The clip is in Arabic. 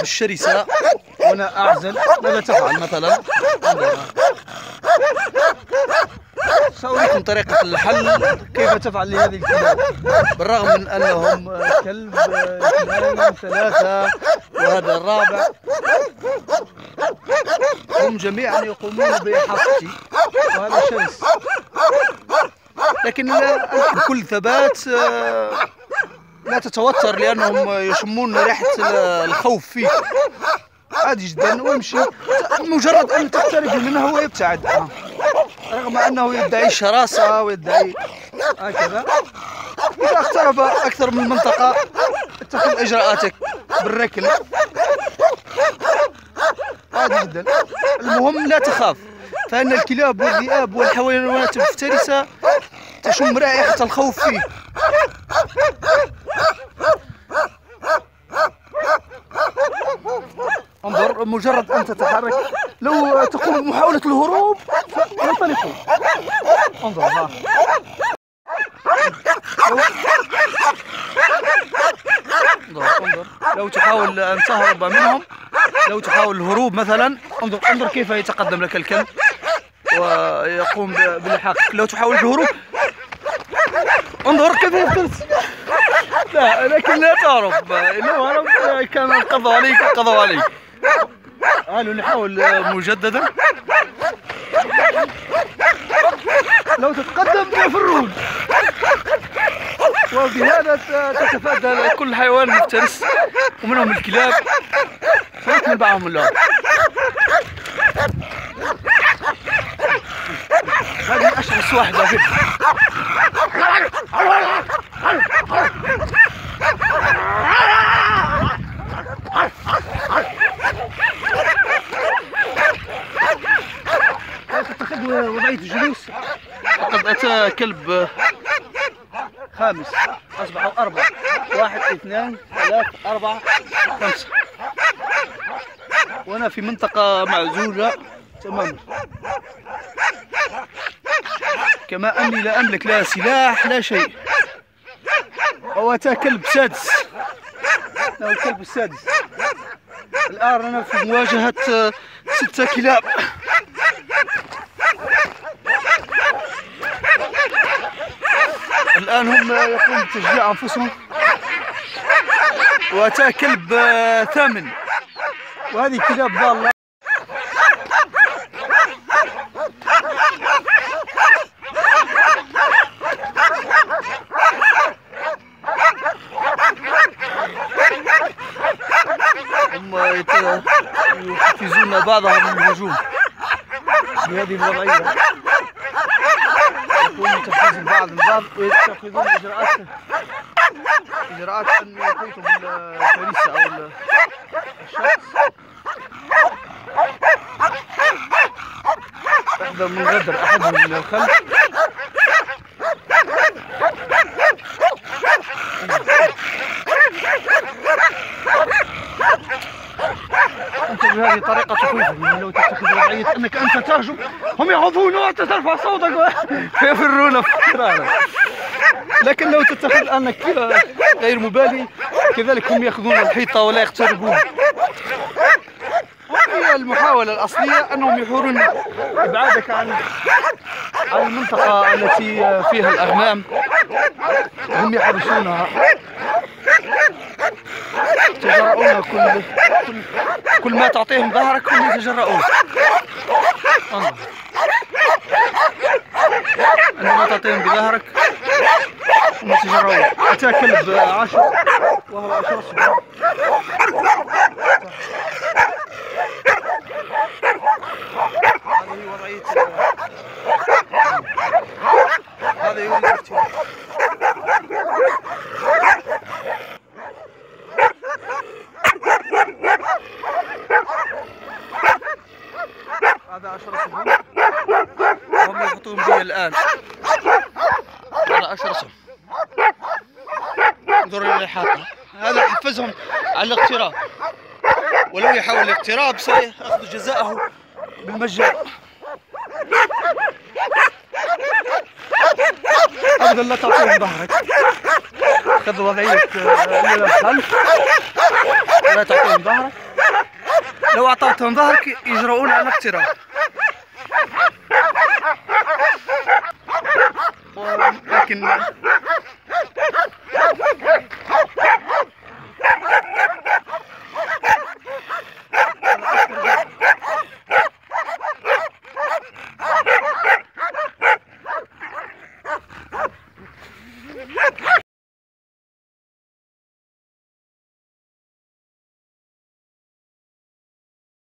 الكلاب الشرسة وأنا أعزل، ماذا تفعل مثلا؟ سأريكم طريقة الحل كيف تفعل لهذه الكلاب، بالرغم من أنهم كلب 2 3 وهذا الرابع، هم جميعا يقومون بإحاطتي وهذا شرس، لكن بكل ثبات لا تتوتر لأنهم يشمون ريحة الخوف فيك عادي جدا، ويمشي مجرد أن تقترب منه هو يبتعد، رغم أنه يدعي الشراسة ويدعي هكذا. إذا اقترب أكثر من منطقة اتخذ إجراءاتك بالركل عادي جدا. المهم لا تخاف، فإن الكلاب والذئاب والحيوانات المفترسة تشم رائحة الخوف فيه. انظر، مجرد أن تتحرك لو تقوم بمحاولة الهروب فينطلقوا. انظر ها، انظر لو تحاول أن تهرب منهم، لو تحاول الهروب مثلا، انظر كيف يتقدم لك الكلب ويقوم بلحاقك. لو تحاول الهروب انظر كيف يفترس. لا، لكن لا تهرب، لو هربت كان قضوا عليك. قالوا نحاول مجددا. لو تتقدم يفرون، وبهذا تتفادى كل حيوان مفترس ومنهم الكلاب فيكمل معهم اللعب. هذه أشرس واحدة كده. تتخذ وضعية الجلوس. لقد أتى كلب خامس، أصبحوا 4، 1 2 3 4 5، وأنا في منطقة معزولة تماما، كما أني لا أملك لا سلاح لا شيء. وأتى كلب سادس، إنه الكلب السادس. الآن أنا في مواجهة 6 كلاب. الآن هم يقومون بتشجيع أنفسهم. وأتى كلب 8، وهذه كلاب ضالة. هم يحفزون بعضهم للهجوم بهذه الوضعية، يقومون تحفيز بعض البعض ويتخذون إجراءات أن يحيطوا بالفريسة أو الشخص. أحد من غدر أحدهم من الخلف. أنت بهذه الطريقة تخوفهم، لو تتخذ وضعية أنك أنت تهجم هم يخافون وأنت ترفع صوتك فيفرون فرارا، لكن لو تتخذ أنك غير مبالي كذلك هم يأخذون الحيطة ولا يقتربون. وهي المحاولة الأصلية أنهم يحاولون إبعادك عن المنطقة التي فيها الأغنام، هم يحرسونها، يتجرؤون كل ما تعطيهم ظهرك هم يتجرؤون. عندما تعطيهم بظهرك هم يتجرؤون. أتى كلب 10 وهو أشرس. هذه وضعية، هذا يريد الافتراء. هذا أشرسهم وهم يحطون بي الآن. هذا أشرسهم، انظروا إلى الإحاطة. هذا حفزهم على الاقتراب، ولو يحاول الاقتراب سيأخذ جزاءه بالمجان. أبدا لا تعطيهم ظهرك، خذ وضعية الخلف، لا تعطيهم ظهرك. لو أعطيتهم ظهرك يجرؤون على الاقتراب. لكن